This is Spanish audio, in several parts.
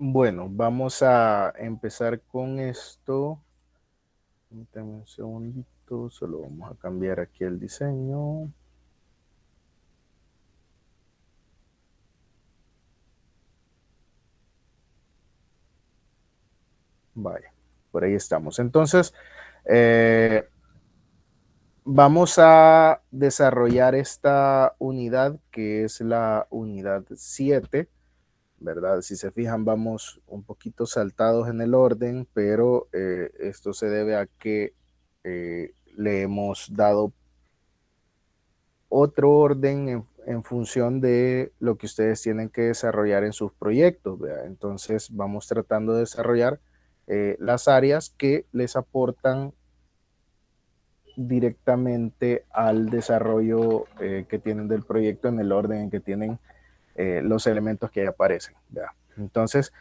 Bueno, vamos a empezar con esto. Permítame un segundito, solo vamos a cambiar aquí el diseño. Vaya, por ahí estamos. Entonces, eh, vamos a desarrollar esta unidad que es la unidad 7, ¿verdad? Si se fijan, vamos un poquito saltados en el orden, pero esto se debe a que le hemos dado otro orden en función de lo que ustedes tienen que desarrollar en sus proyectos, ¿verdad? Entonces vamos tratando de desarrollar las áreas que les aportan directamente al desarrollo que tienen del proyecto en el orden en que tienen los elementos que ahí aparecen, ¿verdad? Entonces,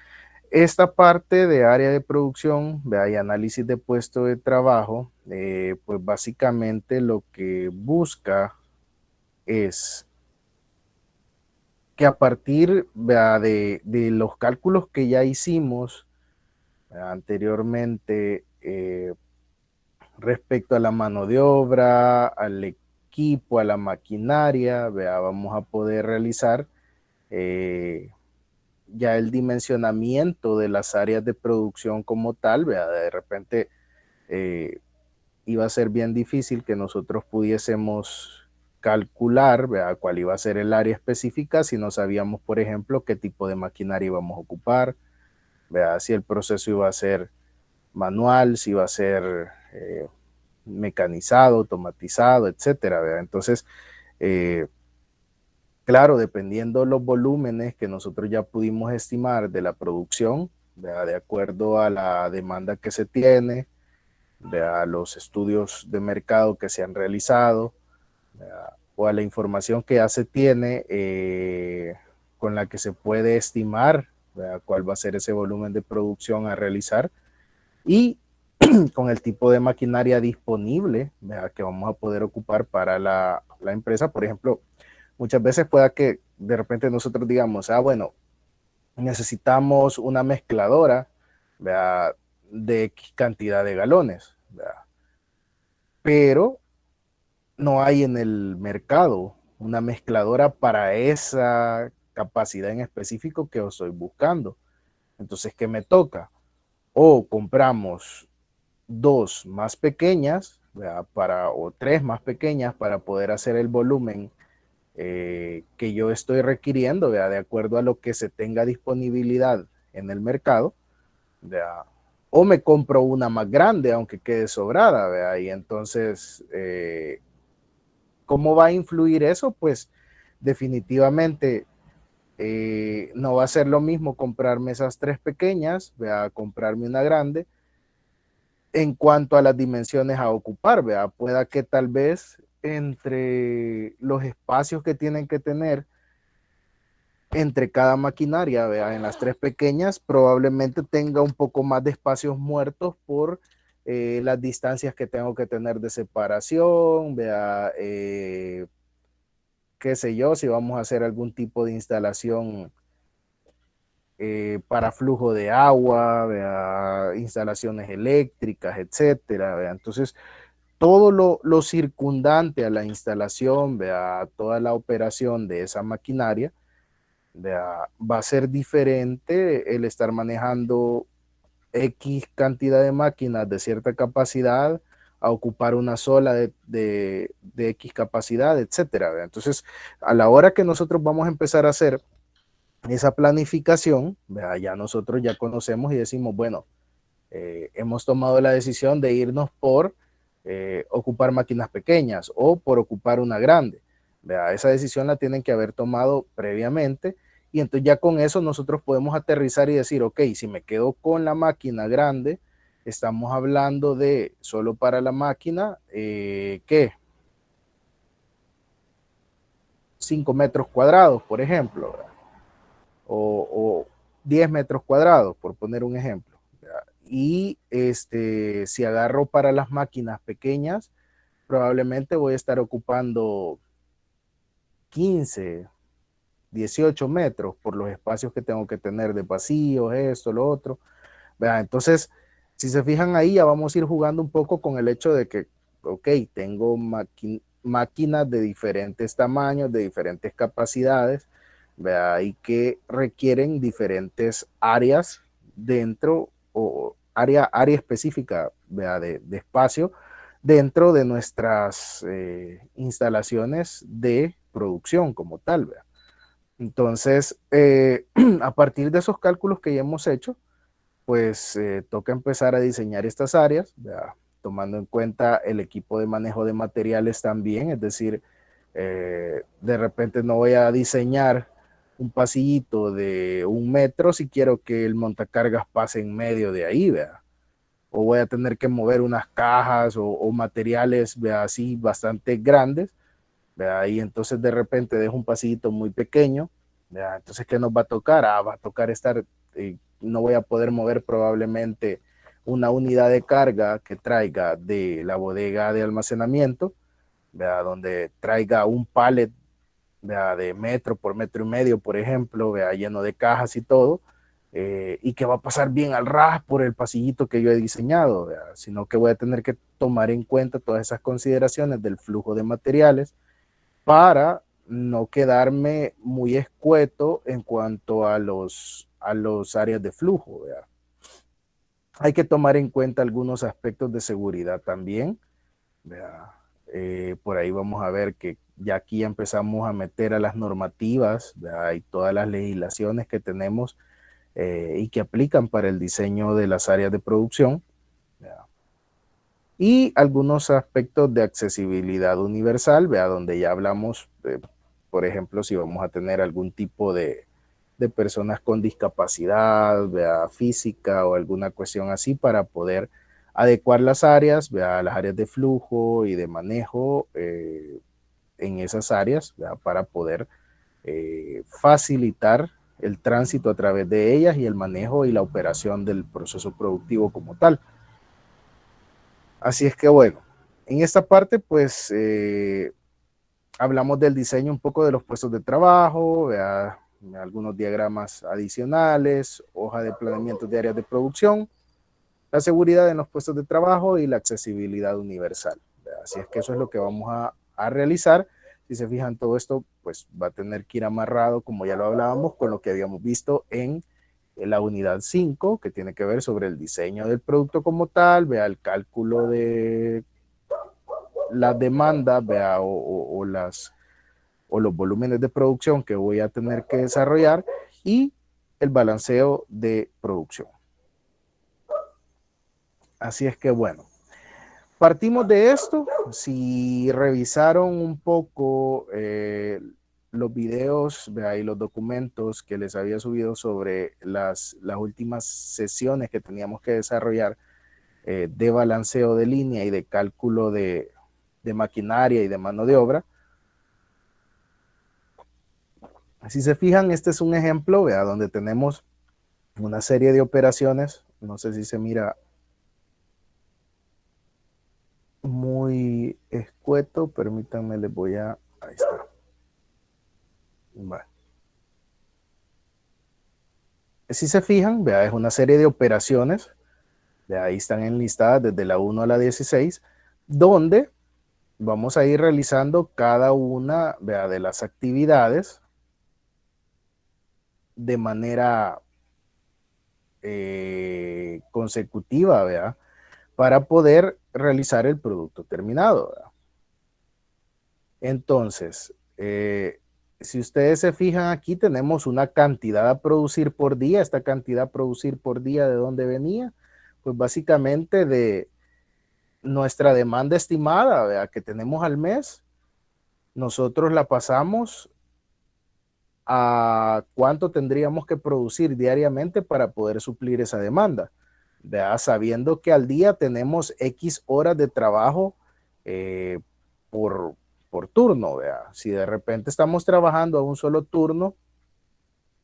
esta parte de área de producción, ¿verdad? Y análisis de puesto de trabajo, pues básicamente lo que busca es que a partir de los cálculos que ya hicimos anteriormente respecto a la mano de obra, al equipo, a la maquinaria, vamos a poder realizar eh, ya el dimensionamiento de las áreas de producción como tal. De repente eh, iba a ser bien difícil que nosotros pudiésemos calcular, ¿verdad?, cuál iba a ser el área específica si no sabíamos, por ejemplo, qué tipo de maquinaria íbamos a ocupar, ¿verdad?, si el proceso iba a ser manual, si iba a ser mecanizado, automatizado, etcétera, ¿verdad? Entonces, eh, claro, dependiendo los volúmenes que nosotros ya pudimos estimar de la producción, ¿verdad?, de acuerdo a la demanda que se tiene, a los estudios de mercado que se han realizado, o a la información que ya se tiene con la que se puede estimar, ¿verdad?, cuál va a ser ese volumen de producción a realizar, y con el tipo de maquinaria disponible, ¿verdad?, que vamos a poder ocupar para la empresa. Por ejemplo, muchas veces pueda que de repente nosotros digamos, bueno, necesitamos una mezcladora, ¿verdad?, de X cantidad de galones, ¿verdad?, pero no hay en el mercado una mezcladora para esa capacidad en específico que yo estoy buscando. Entonces, ¿qué me toca? O compramos dos más pequeñas, ¿verdad?, o tres más pequeñas para poder hacer el volumen que yo estoy requiriendo, ¿verdad?, de acuerdo a lo que se tenga disponibilidad en el mercado, ¿verdad?, o me compro una más grande, aunque quede sobrada, ¿verdad? Y entonces, ¿cómo va a influir eso? Pues definitivamente no va a ser lo mismo comprarme esas tres pequeñas, ¿verdad?, comprarme una grande en cuanto a las dimensiones a ocupar, ¿verdad? Pueda que tal vez entre los espacios que tienen que tener entre cada maquinaria, ¿verdad?, en las tres pequeñas probablemente tenga un poco más de espacios muertos por las distancias que tengo que tener de separación, ¿verdad? Qué sé yo, si vamos a hacer algún tipo de instalación para flujo de agua, ¿verdad?, instalaciones eléctricas, etcétera, ¿verdad? Entonces, todo lo circundante a la instalación, ¿verdad?, toda la operación de esa maquinaria, ¿verdad?, va a ser diferente el estar manejando X cantidad de máquinas de cierta capacidad a ocupar una sola de X capacidad, etcétera, ¿verdad? Entonces, a la hora que nosotros vamos a empezar a hacer esa planificación, ¿verdad?, ya nosotros ya conocemos y decimos, bueno, hemos tomado la decisión de irnos por ocupar máquinas pequeñas o por ocupar una grande, ¿verdad? Esa decisión la tienen que haber tomado previamente, y entonces ya con eso nosotros podemos aterrizar y decir, ok, si me quedo con la máquina grande, estamos hablando de solo para la máquina, ¿qué? 5 metros cuadrados, por ejemplo, ¿verdad?, o 10 metros cuadrados, por poner un ejemplo. Y si agarro para las máquinas pequeñas, probablemente voy a estar ocupando 15, 18 metros por los espacios que tengo que tener de pasillos, esto, lo otro. ¿Verdad? Entonces, si se fijan ahí, ya vamos a ir jugando un poco con el hecho de que, ok, tengo máquinas de diferentes tamaños, de diferentes capacidades, ¿verdad? Y que requieren diferentes áreas dentro o área específica, ¿verdad? De espacio dentro de nuestras instalaciones de producción como tal, ¿verdad? Entonces, a partir de esos cálculos que ya hemos hecho, pues toca empezar a diseñar estas áreas, ¿verdad? Tomando en cuenta el equipo de manejo de materiales también, es decir, de repente no voy a diseñar un pasillito de 1 metro si quiero que el montacargas pase en medio de ahí, ¿verdad? O voy a tener que mover unas cajas o materiales, ¿verdad? Así bastante grandes, ¿verdad? Y entonces de repente dejo un pasillito muy pequeño, ¿verdad? Entonces, ¿qué nos va a tocar? Va a tocar estar, no voy a poder mover probablemente una unidad de carga que traiga de la bodega de almacenamiento, ¿verdad? Donde traiga un pallet, ¿verdad? De metro por metro y medio, por ejemplo, ¿verdad? Lleno de cajas y todo, y que va a pasar bien al ras por el pasillito que yo he diseñado, ¿verdad? Sino que voy a tener que tomar en cuenta todas esas consideraciones del flujo de materiales para no quedarme muy escueto en cuanto a los áreas de flujo, ¿verdad? Hay que tomar en cuenta algunos aspectos de seguridad también, ¿verdad? Por ahí vamos a ver que ya aquí empezamos a meter a las normativas, ¿verdad? Y todas las legislaciones que tenemos y que aplican para el diseño de las áreas de producción, ¿verdad? Y algunos aspectos de accesibilidad universal, ¿vea? Donde ya hablamos, por ejemplo, si vamos a tener algún tipo de personas con discapacidad, ¿vea? Física o alguna cuestión así para poder adecuar las áreas, ¿vea? Las áreas de flujo y de manejo en esas áreas, ¿vea? Para poder facilitar el tránsito a través de ellas y el manejo y la operación del proceso productivo como tal. Así es que bueno, en esta parte pues hablamos del diseño un poco de los puestos de trabajo, ¿vea? Algunos diagramas adicionales, hoja de planeamiento de áreas de producción, la seguridad en los puestos de trabajo y la accesibilidad universal, ¿vea? Así es que eso es lo que vamos a realizar. Si se fijan, todo esto pues va a tener que ir amarrado, como ya lo hablábamos, con lo que habíamos visto en la unidad 5, que tiene que ver sobre el diseño del producto como tal, vea el cálculo de las demandas, vea, o los volúmenes de producción que voy a tener que desarrollar y el balanceo de producción. Así es que bueno, partimos de esto. Si revisaron un poco los videos, vea, y los documentos que les había subido sobre las últimas sesiones que teníamos que desarrollar de balanceo de línea y de cálculo de maquinaria y de mano de obra. Si se fijan, este es un ejemplo, vea, donde tenemos una serie de operaciones. No sé si se mira muy escueto, permítanme, les voy a... Ahí está. Vale. Si se fijan, vea, es una serie de operaciones, vea, ahí están enlistadas desde la 1 a la 16, donde vamos a ir realizando cada una, vea, de las actividades de manera consecutiva, ¿verdad? Para poder realizar el producto terminado, ¿verdad? Entonces, si ustedes se fijan aquí, tenemos una cantidad a producir por día. Esta cantidad a producir por día, ¿de dónde venía? Pues básicamente de nuestra demanda estimada, ¿verdad? Que tenemos al mes. Nosotros la pasamos a cuánto tendríamos que producir diariamente para poder suplir esa demanda, ¿verdad? Sabiendo que al día tenemos X horas de trabajo eh, por, por turno, ¿verdad? Si de repente estamos trabajando a un solo turno,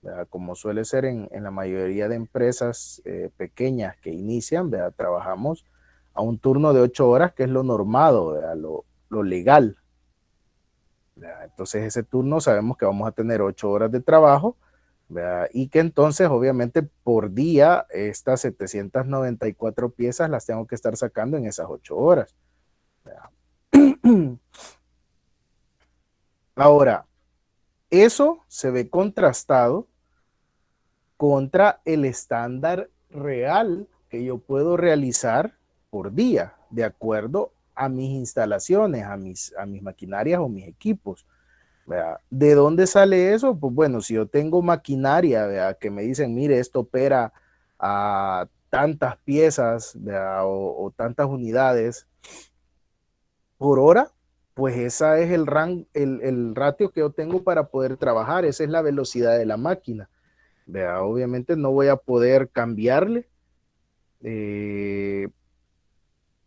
¿verdad? Como suele ser en la mayoría de empresas pequeñas que inician, ¿verdad? Trabajamos a un turno de 8 horas, que es lo normado, ¿verdad? Lo legal. ¿verdad? Entonces ese turno sabemos que vamos a tener 8 horas de trabajo, ¿verdad? Y que entonces obviamente por día estas 794 piezas las tengo que estar sacando en esas 8 horas, ¿verdad? Ahora, eso se ve contrastado contra el estándar real que yo puedo realizar por día, de acuerdo a mis instalaciones, a mis maquinarias o mis equipos. ¿Verdad? ¿De dónde sale eso? Pues bueno, si yo tengo maquinaria, ¿verdad? Que me dicen, mire, esto opera a tantas piezas, ¿verdad? O tantas unidades por hora, pues esa es el ratio que yo tengo para poder trabajar, esa es la velocidad de la máquina. ¿Verdad? Obviamente no voy a poder cambiarle eh,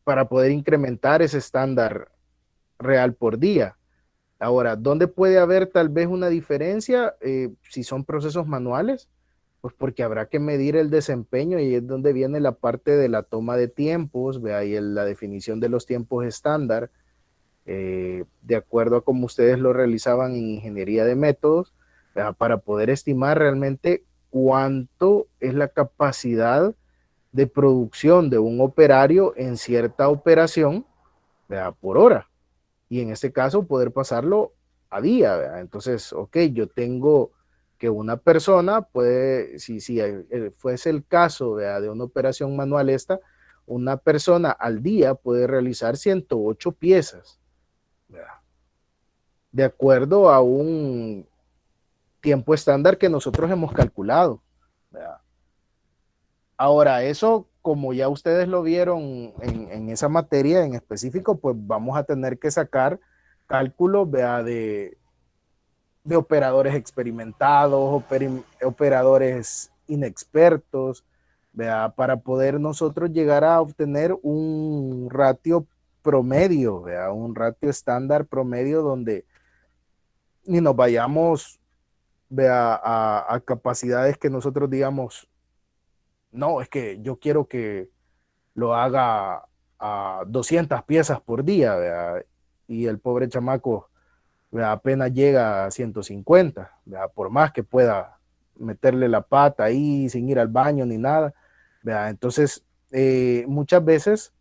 para poder incrementar ese estándar real por día. Ahora, ¿dónde puede haber tal vez una diferencia si son procesos manuales? Pues porque habrá que medir el desempeño y es donde viene la parte de la toma de tiempos, ¿ve? Ahí la definición de los tiempos estándar, de acuerdo a cómo ustedes lo realizaban en ingeniería de métodos, ¿verdad? Para poder estimar realmente cuánto es la capacidad de producción de un operario en cierta operación, ¿verdad? Por hora. Y en este caso poder pasarlo a día, ¿verdad? Entonces, ok, yo tengo que una persona puede, si fuese el caso, ¿verdad? De una operación manual esta, una persona al día puede realizar 108 piezas, ¿verdad? De acuerdo a un tiempo estándar que nosotros hemos calculado, ¿verdad? Ahora, eso, como ya ustedes lo vieron en esa materia en específico, pues vamos a tener que sacar cálculos, ¿verdad? De operadores experimentados, operadores inexpertos, ¿verdad? Para poder nosotros llegar a obtener un ratio promedio, ¿verdad? Un ratio estándar promedio donde ni nos vayamos, ¿verdad? A capacidades que nosotros digamos, no, es que yo quiero que lo haga a 200 piezas por día, ¿verdad? Y el pobre chamaco, ¿verdad? Apenas llega a 150, ¿verdad? Por más que pueda meterle la pata ahí sin ir al baño ni nada, ¿verdad? Entonces, muchas veces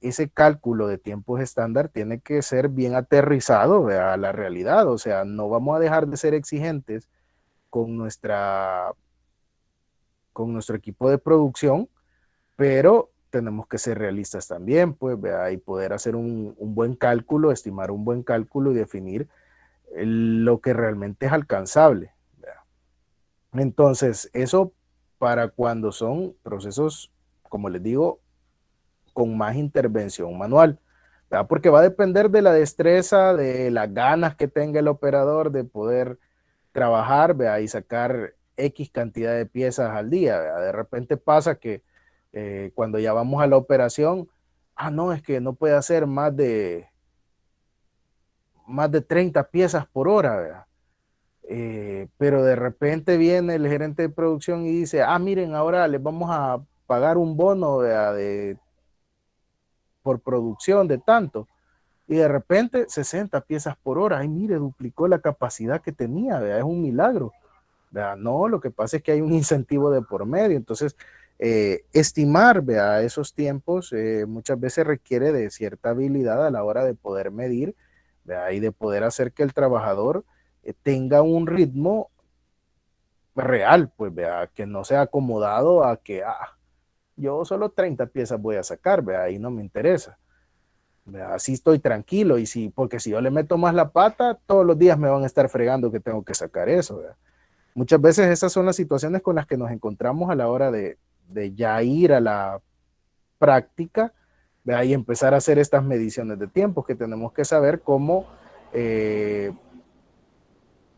ese cálculo de tiempos estándar tiene que ser bien aterrizado, ¿verdad? A la realidad, o sea, no vamos a dejar de ser exigentes con, con nuestro equipo de producción, pero tenemos que ser realistas también, pues, ¿verdad? Y poder hacer un buen cálculo, estimar un buen cálculo y definir lo que realmente es alcanzable. ¿Verdad? Entonces, eso para cuando son procesos, como les digo, con más intervención manual, ¿verdad? Porque va a depender de la destreza, de las ganas que tenga el operador de poder trabajar, ¿verdad? Y sacar X cantidad de piezas al día. ¿Verdad? De repente pasa que cuando ya vamos a la operación, no, es que no puede hacer más de 30 piezas por hora, ¿verdad? Pero de repente viene el gerente de producción y dice, miren, ahora les vamos a pagar un bono por producción de tanto. Y de repente 60 piezas por hora. Ay, mire, duplicó la capacidad que tenía, ¿verdad? Es un milagro. ¿Verdad? No, lo que pasa es que hay un incentivo de por medio. Entonces, estimar, ¿verdad? Esos tiempos muchas veces requiere de cierta habilidad a la hora de poder medir, ¿verdad? Y de poder hacer que el trabajador tenga un ritmo real, pues vea, que no sea acomodado a que yo solo 30 piezas voy a sacar, vea, ahí no me interesa. Vea, así estoy tranquilo y porque si yo le meto más la pata, todos los días me van a estar fregando que tengo que sacar eso. Vea. Muchas veces esas son las situaciones con las que nos encontramos a la hora de ya ir a la práctica, vea, y empezar a hacer estas mediciones de tiempos que tenemos que saber cómo eh,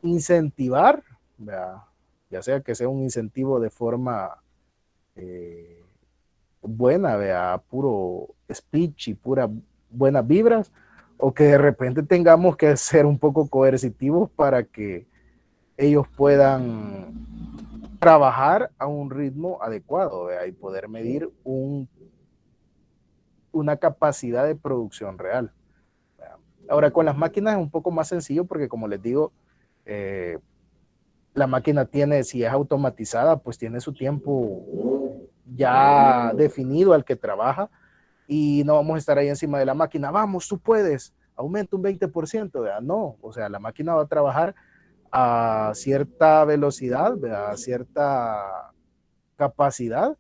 incentivar, vea, ya sea que sea un incentivo de forma eh, buena, vea, puro speech y pura buenas vibras, o que de repente tengamos que ser un poco coercitivos para que ellos puedan trabajar a un ritmo adecuado, vea, y poder medir una capacidad de producción real. Vea. Ahora, con las máquinas es un poco más sencillo porque, como les digo, eh, la máquina tiene, si es automatizada, pues tiene su tiempo ya definido al que trabaja y no vamos a estar ahí encima de la máquina, vamos, tú puedes, aumenta un 20%, ¿verdad? No, o sea, la máquina va a trabajar a cierta velocidad, ¿verdad? A cierta capacidad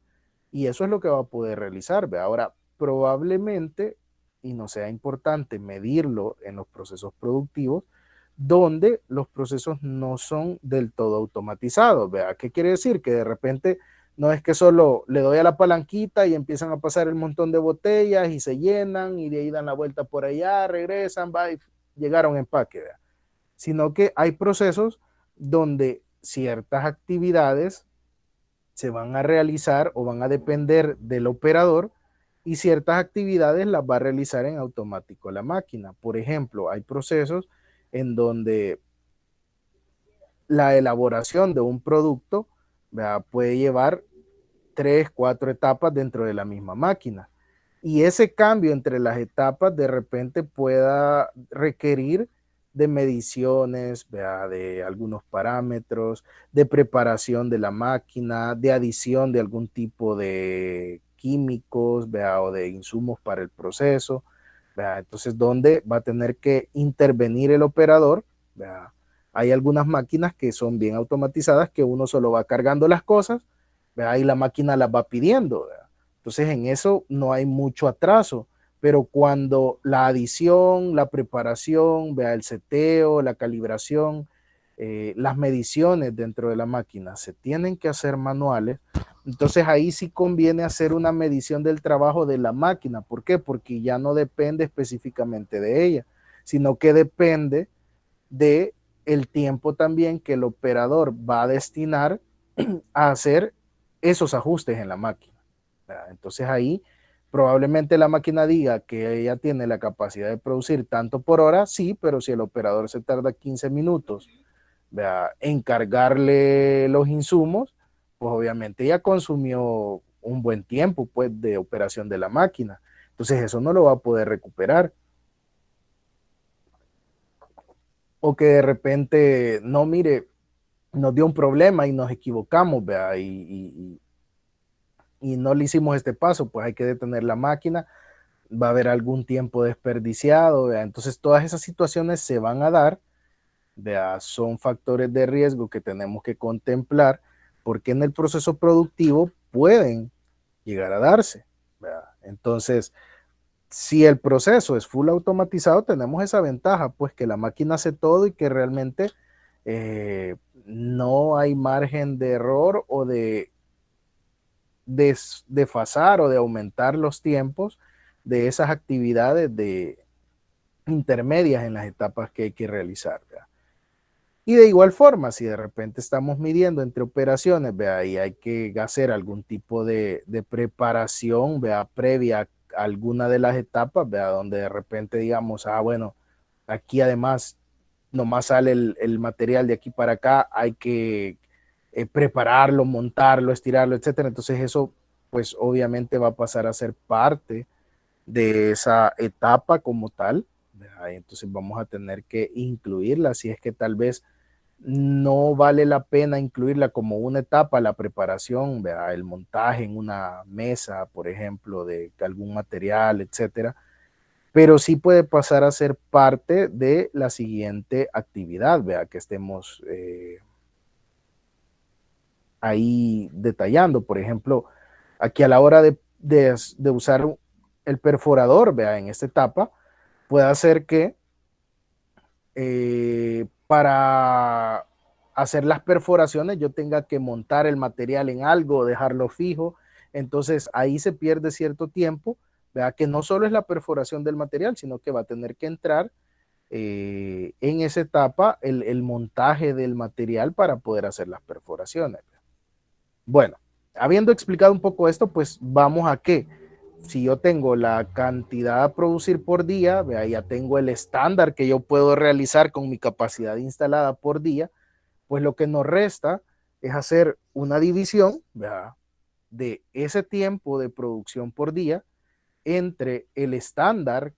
y eso es lo que va a poder realizar, ¿verdad? Ahora, probablemente, y no sea importante medirlo en los procesos productivos, donde los procesos no son del todo automatizados, ¿verdad? ¿Qué quiere decir? Que de repente no es que solo le doy a la palanquita y empiezan a pasar el montón de botellas y se llenan y de ahí dan la vuelta por allá, regresan, va y llegaron a empaque, ¿verdad? Sino que hay procesos donde ciertas actividades se van a realizar o van a depender del operador y ciertas actividades las va a realizar en automático la máquina. Por ejemplo, hay procesos en donde la elaboración de un producto, ¿verdad?, puede llevar 3, 4 etapas dentro de la misma máquina. Y ese cambio entre las etapas de repente pueda requerir de mediciones, ¿verdad?, de algunos parámetros, de preparación de la máquina, de adición de algún tipo de químicos, ¿verdad?, o de insumos para el proceso, ¿verdad? Entonces, ¿dónde va a tener que intervenir el operador? ¿Verdad? Hay algunas máquinas que son bien automatizadas que uno solo va cargando las cosas, ¿verdad?, y la máquina las va pidiendo, ¿verdad? Entonces en eso no hay mucho atraso, pero cuando la adición, la preparación, vea, el seteo, la calibración, las mediciones dentro de la máquina se tienen que hacer manuales, entonces ahí sí conviene hacer una medición del trabajo de la máquina. ¿Por qué? Porque ya no depende específicamente de ella, sino que depende de el tiempo también que el operador va a destinar a hacer esos ajustes en la máquina. ¿Verdad? Entonces ahí probablemente la máquina diga que ella tiene la capacidad de producir tanto por hora, sí, pero si el operador se tarda 15 minutos, ¿verdad?, en cargarle los insumos, pues obviamente ya consumió un buen tiempo pues de operación de la máquina. Entonces eso no lo va a poder recuperar. O que de repente, no, mire, nos dio un problema y nos equivocamos, ¿verdad? Y no le hicimos este paso, pues hay que detener la máquina, va a haber algún tiempo desperdiciado, ¿verdad? Entonces todas esas situaciones se van a dar, ¿verdad? Son factores de riesgo que tenemos que contemplar porque en el proceso productivo pueden llegar a darse, ¿verdad? Entonces, si el proceso es full automatizado, tenemos esa ventaja, pues que la máquina hace todo y que realmente no hay margen de error o de desfasar o de aumentar los tiempos de esas actividades de intermedias en las etapas que hay que realizar, ¿verdad? Y de igual forma, si de repente estamos midiendo entre operaciones, vea, y hay que hacer algún tipo de preparación, vea, previa a alguna de las etapas, vea, donde de repente digamos, ah, bueno, aquí además nomás sale el material de aquí para acá, hay que prepararlo, montarlo, estirarlo, etcétera. Entonces eso, pues obviamente va a pasar a ser parte de esa etapa como tal, ¿verdad? Entonces vamos a tener que incluirla, si es que tal vez no vale la pena incluirla como una etapa, la preparación, ¿verdad?, el montaje en una mesa, por ejemplo, de algún material, etcétera, pero sí puede pasar a ser parte de la siguiente actividad, ¿verdad?, que estemos ahí detallando. Por ejemplo, aquí a la hora de usar el perforador, ¿verdad?, en esta etapa, puede hacer que para hacer las perforaciones yo tenga que montar el material en algo, dejarlo fijo, entonces ahí se pierde cierto tiempo, ¿verdad?, que no solo es la perforación del material, sino que va a tener que entrar en esa etapa el montaje del material para poder hacer las perforaciones. Bueno, habiendo explicado un poco esto, pues vamos a qué. Si yo tengo la cantidad a producir por día, vea, ya tengo el estándar que yo puedo realizar con mi capacidad instalada por día, pues lo que nos resta es hacer una división, vea, de ese tiempo de producción por día entre el estándar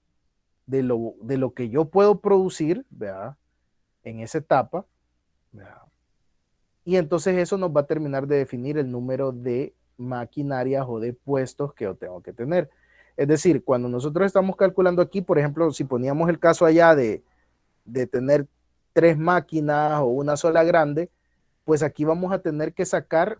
de lo que yo puedo producir, ¿verdad? En esa etapa, ¿verdad? Y entonces eso nos va a terminar de definir el número de maquinarias o de puestos que yo tengo que tener. Es decir, cuando nosotros estamos calculando aquí, por ejemplo, si poníamos el caso allá de tener 3 máquinas o una sola grande, pues aquí vamos a tener que sacar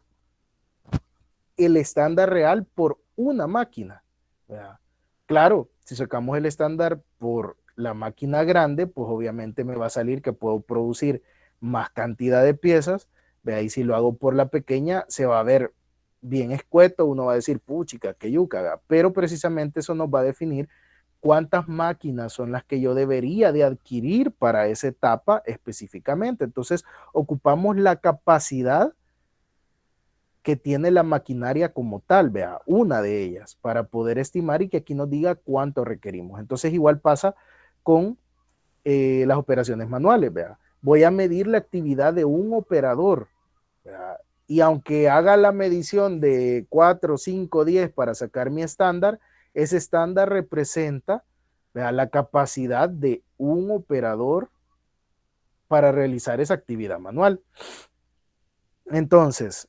el estándar real por una máquina, ¿verdad? Claro, si sacamos el estándar por la máquina grande, pues obviamente me va a salir que puedo producir más cantidad de piezas, ¿verdad? Y si lo hago por la pequeña, se va a ver bien escueto, uno va a decir, puchica, que yuca, ¿verdad? Pero precisamente eso nos va a definir cuántas máquinas son las que yo debería de adquirir para esa etapa específicamente. Entonces, ocupamos la capacidad que tiene la maquinaria como tal, vea, una de ellas, para poder estimar y que aquí nos diga cuánto requerimos. Entonces igual pasa con las operaciones manuales, vea. Voy a medir la actividad de un operador, vea, y aunque haga la medición de 4, 5, 10 para sacar mi estándar, ese estándar representa, vea, la capacidad de un operador para realizar esa actividad manual. Entonces,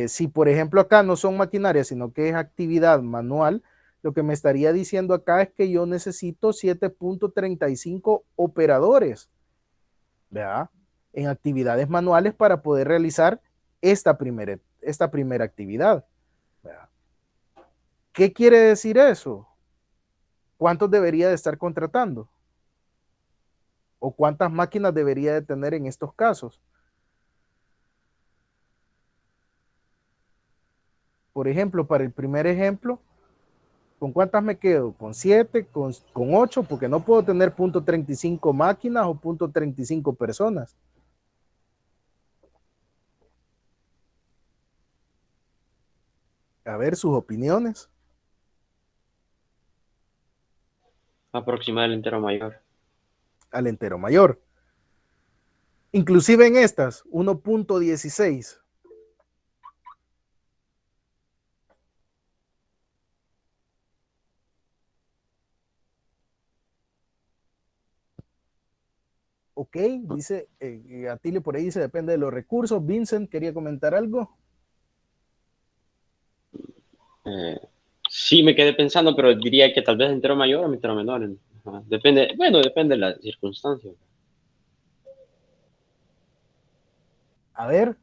si por ejemplo acá no son maquinarias, sino que es actividad manual, lo que me estaría diciendo acá es que yo necesito 7.35 operadores, ¿verdad? En actividades manuales para poder realizar esta primera actividad, ¿verdad? ¿Qué quiere decir eso? ¿Cuántos debería de estar contratando? ¿O cuántas máquinas debería de tener en estos casos? Por ejemplo, para el primer ejemplo, ¿con cuántas me quedo? Con 7, con 8, porque no puedo tener .35 máquinas o .35 personas. A ver sus opiniones. Aproximar el entero mayor. Al entero mayor. Inclusive en estas, 1.16. Ok, dice, Atilio por ahí dice, depende de los recursos. Vincent, ¿quería comentar algo? Eh, sí, me quedé pensando, pero diría que tal vez entero mayor o entero menor. Ajá. Depende, bueno, depende de las circunstancias. A ver,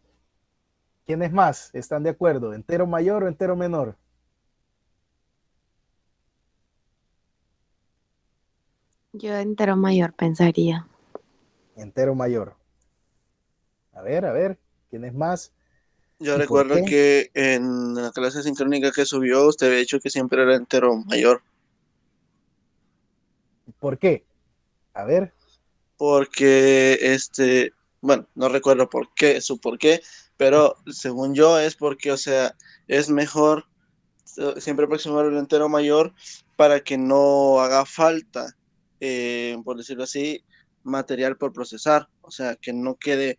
¿quiénes más están de acuerdo? ¿Entero mayor o entero menor? Yo entero mayor pensaría. Entero mayor. A ver, ¿quiénes más? Yo ¿Y por recuerdo qué? que en la clase sincrónica que subió, usted había dicho que siempre era entero mayor, ¿Por qué? A ver, porque bueno, no recuerdo por qué, pero según yo es porque, o sea, es mejor siempre aproximar el entero mayor para que no haga falta, por decirlo así, material por procesar, o sea, que no quede,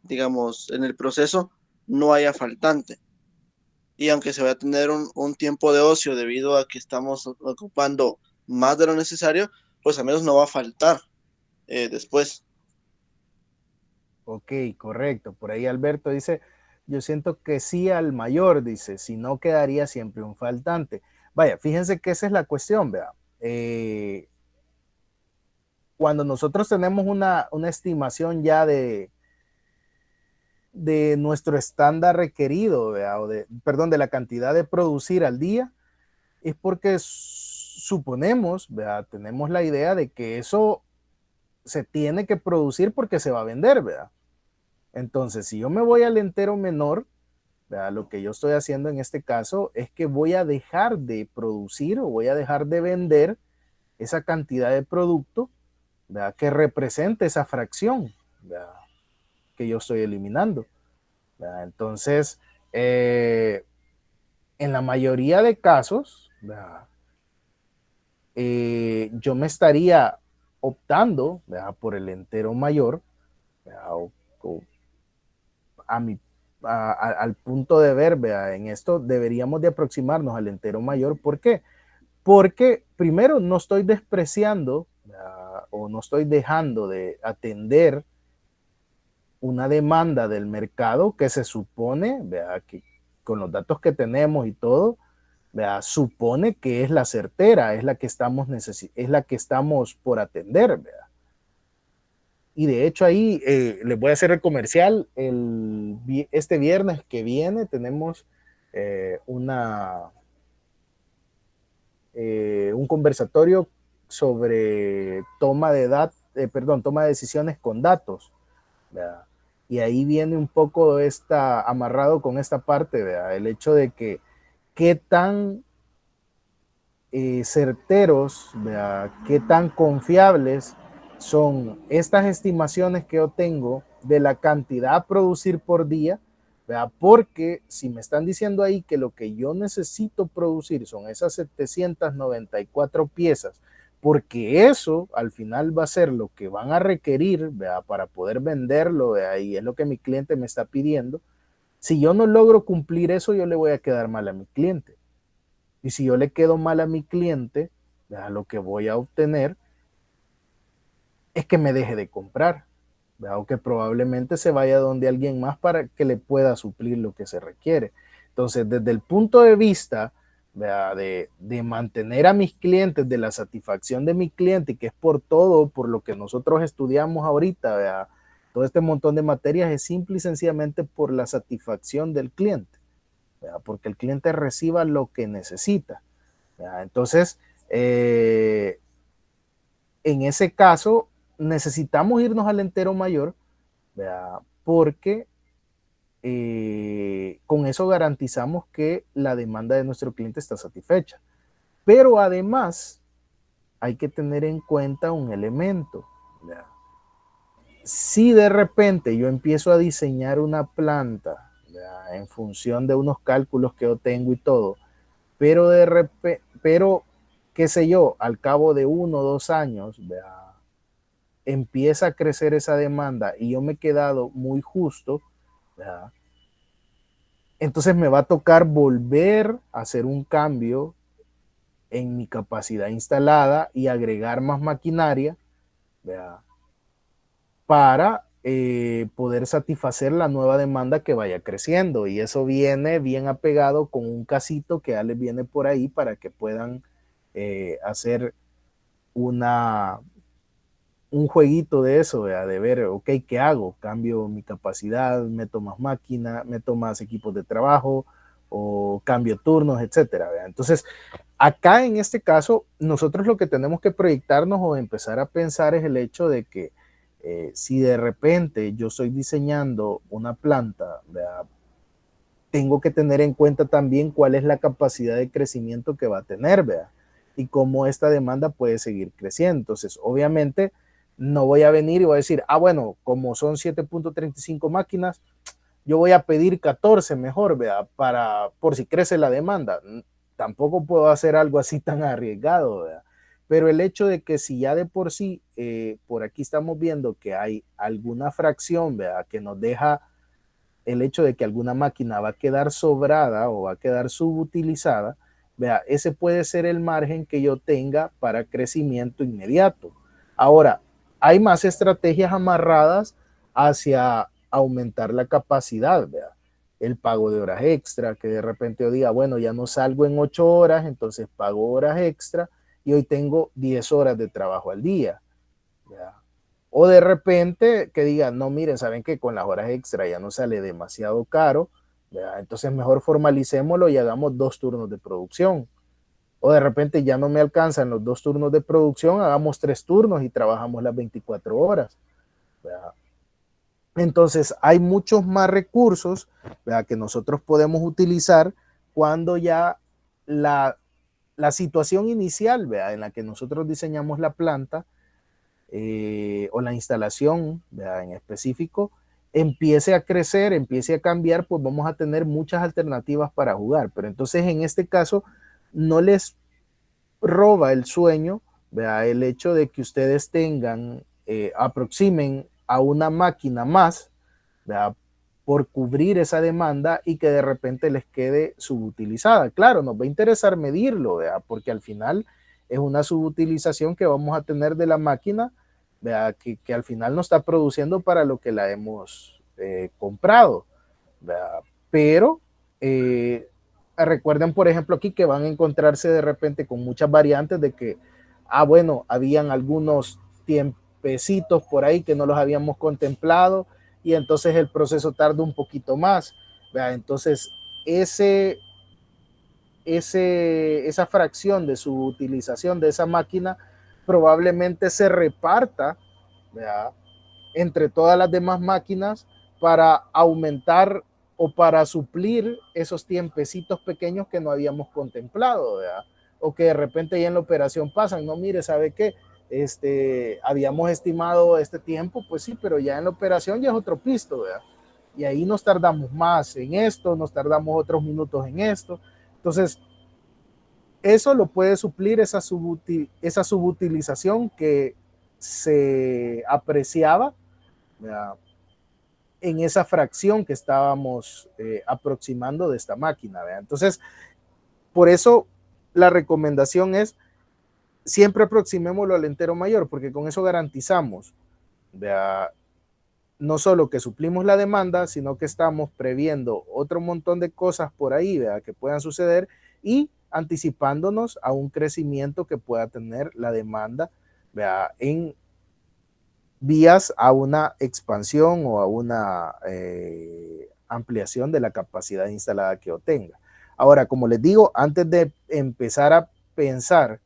digamos, en el proceso no haya faltante. Y aunque se va a tener un tiempo de ocio debido a que estamos ocupando más de lo necesario, pues al menos no va a faltar después. ok, correcto. Por ahí Alberto dice, yo siento que sí al mayor, dice, si no quedaría siempre un faltante. Vaya, fíjense que esa es la cuestión, ¿verdad? Cuando nosotros tenemos una estimación ya de nuestro estándar requerido, ¿verdad? Perdón, de la cantidad de producir al día, es porque suponemos, ¿verdad? Tenemos la idea de que eso se tiene que producir porque se va a vender, ¿verdad? Entonces, si yo me voy al entero menor, ¿verdad? Lo que yo estoy haciendo en este caso es que voy a dejar de producir o voy a dejar de vender esa cantidad de producto, ¿verdad? Que represente esa fracción, ¿verdad? Que yo estoy eliminando, ¿verdad? Entonces, en la mayoría de casos, ¿verdad? Yo me estaría optando, ¿verdad? Por el entero mayor, ¿verdad? O a mi, al punto de ver, ¿verdad? En esto deberíamos de aproximarnos al entero mayor. ¿Por qué? porque primero no estoy despreciando o no estoy dejando de atender una demanda del mercado que se supone, que con los datos que tenemos y todo, supone que es la certera, es la que estamos por atender. Y de hecho ahí les voy a hacer el comercial. Este viernes que viene tenemos un conversatorio sobre toma de decisiones con datos, ¿verdad? Y ahí viene un poco amarrado con esta parte, ¿verdad? El hecho de que qué tan certeros, ¿verdad? Qué tan confiables son estas estimaciones que yo tengo de la cantidad a producir por día, ¿verdad? Porque si me están diciendo ahí que lo que yo necesito producir son esas 794 piezas, porque eso al final va a ser lo que van a requerir, ¿verdad? Para poder venderlo, ¿verdad? Y es lo que mi cliente me está pidiendo. Si yo no logro cumplir eso, yo le voy a quedar mal a mi cliente. Y si yo le quedo mal a mi cliente, ¿verdad? Lo que voy a obtener es que me deje de comprar, ¿verdad? O que probablemente se vaya donde alguien más para que le pueda suplir lo que se requiere. Entonces, desde el punto de vista, ¿verdad? De mantener a mis clientes, de la satisfacción de mi cliente, que es por todo, por lo que nosotros estudiamos ahorita, ¿verdad? Todo este montón de materias es simple y sencillamente por la satisfacción del cliente, ¿verdad? Porque el cliente reciba lo que necesita, ¿verdad? Entonces, en ese caso, necesitamos irnos al entero mayor, ¿verdad? Porque con eso garantizamos que la demanda de nuestro cliente está satisfecha. Pero además, hay que tener en cuenta un elemento, ¿verdad? Si de repente yo empiezo a diseñar una planta, ¿verdad? En función de unos cálculos que yo tengo y todo, pero qué sé yo, al cabo de 1 o 2 años, ¿verdad? Empieza a crecer esa demanda y yo me he quedado muy justo, ¿verdad? Entonces me va a tocar volver a hacer un cambio en mi capacidad instalada y agregar más maquinaria, ¿verdad? Para poder satisfacer la nueva demanda que vaya creciendo. Y eso viene bien apegado con un casito que ya les viene por ahí para que puedan hacer un jueguito de eso, de ver, ok, ¿qué hago? Cambio mi capacidad, meto más máquina, meto más equipos de trabajo o cambio turnos, etcétera. Entonces, acá en este caso, nosotros lo que tenemos que proyectarnos o empezar a pensar es el hecho de que si de repente yo estoy diseñando una planta, ¿verdad? Tengo que tener en cuenta también cuál es la capacidad de crecimiento que va a tener, ¿verdad? Y cómo esta demanda puede seguir creciendo. Entonces, obviamente, no voy a venir y voy a decir, bueno, como son 7.35 máquinas, yo voy a pedir 14 mejor, ¿verdad? Por si crece la demanda. Tampoco puedo hacer algo así tan arriesgado, ¿verdad? Pero el hecho de que si ya de por sí, por aquí estamos viendo que hay alguna fracción, ¿verdad? Que nos deja el hecho de que alguna máquina va a quedar sobrada o va a quedar subutilizada, ¿verdad? Ese puede ser el margen que yo tenga para crecimiento inmediato. Ahora, hay más estrategias amarradas hacia aumentar la capacidad, ¿verdad? El pago de horas extra, que de repente yo diga, bueno, ya no salgo en 8 horas, entonces pago horas extra y hoy tengo 10 horas de trabajo al día, ¿verdad? O de repente que digan, no, miren, saben que con las horas extra ya no sale demasiado caro, ¿verdad? Entonces mejor formalicémoslo y hagamos 2 turnos de producción. O de repente ya no me alcanzan los 2 turnos de producción, hagamos 3 turnos y trabajamos las 24 horas, ¿verdad? Entonces hay muchos más recursos, ¿verdad? Que nosotros podemos utilizar cuando ya la situación inicial, ¿verdad? En la que nosotros diseñamos la planta, o la instalación, ¿verdad? En específico, empiece a crecer, empiece a cambiar, pues vamos a tener muchas alternativas para jugar. Pero entonces en este caso no les roba el sueño, ¿verdad? El hecho de que ustedes aproximen a una máquina más, ¿verdad? por cubrir esa demanda y que de repente les quede subutilizada. Claro, nos va a interesar medirlo, ¿verdad? Porque al final es una subutilización que vamos a tener de la máquina, ¿verdad? Que al final no está produciendo para lo que la hemos comprado, ¿verdad? Pero recuerden, por ejemplo, aquí que van a encontrarse de repente con muchas variantes de que, bueno, habían algunos tiempecitos por ahí que no los habíamos contemplado y entonces el proceso tarda un poquito más, ¿verdad? Entonces, esa fracción de su utilización de esa máquina probablemente se reparta, ¿verdad?, entre todas las demás máquinas para aumentar o para suplir esos tiempecitos pequeños que no habíamos contemplado, ¿verdad? O que de repente ya en la operación pasan, no, mire, ¿sabe qué? Habíamos estimado este tiempo, pues sí, pero ya en la operación ya es otro pisto, ¿verdad? Y ahí nos tardamos más en esto, nos tardamos otros minutos en esto. Entonces, eso lo puede suplir esa subutilización que se apreciaba, ¿verdad?, en esa fracción que estábamos aproximando de esta máquina, ¿verdad? Entonces, por eso la recomendación es siempre aproximémoslo al entero mayor, porque con eso garantizamos, ¿verdad?, no solo que suplimos la demanda, sino que estamos previendo otro montón de cosas por ahí, ¿verdad?, que puedan suceder y anticipándonos a un crecimiento que pueda tener la demanda, ¿verdad?, en vías a una expansión o a una ampliación de la capacidad instalada que yo tenga. Ahora, como les digo, antes de empezar a pensar,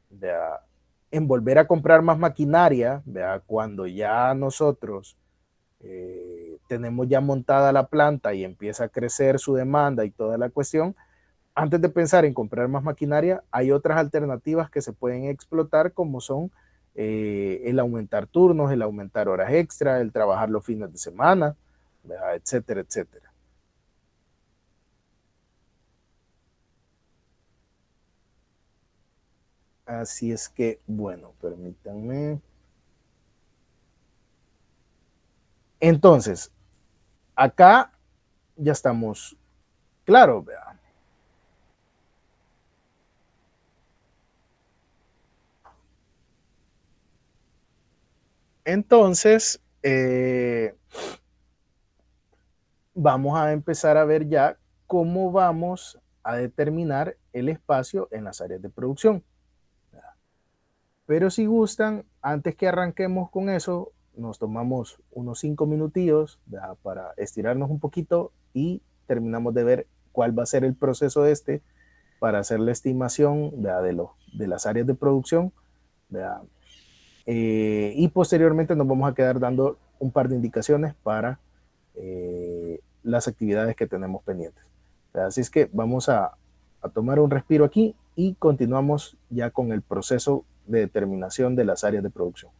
¿verdad?, en volver a comprar más maquinaria, ¿verdad?, cuando ya nosotros tenemos ya montada la planta y empieza a crecer su demanda y toda la cuestión, antes de pensar en comprar más maquinaria, hay otras alternativas que se pueden explotar, como son el aumentar turnos, el aumentar horas extra, el trabajar los fines de semana, ¿verdad?, etcétera, etcétera. Así es que, bueno, permítanme. Entonces, acá ya estamos claros, ¿verdad? Entonces, vamos a empezar a ver ya cómo vamos a determinar el espacio en las áreas de producción. Pero si gustan, antes que arranquemos con eso, nos tomamos unos 5 minutillos, ¿verdad?, para estirarnos un poquito y terminamos de ver cuál va a ser el proceso para hacer la estimación, ¿verdad?, de las áreas de producción, ¿verdad? Y posteriormente nos vamos a quedar dando un par de indicaciones para las actividades que tenemos pendientes. Así es que vamos a tomar un respiro aquí y continuamos ya con el proceso de determinación de las áreas de producción.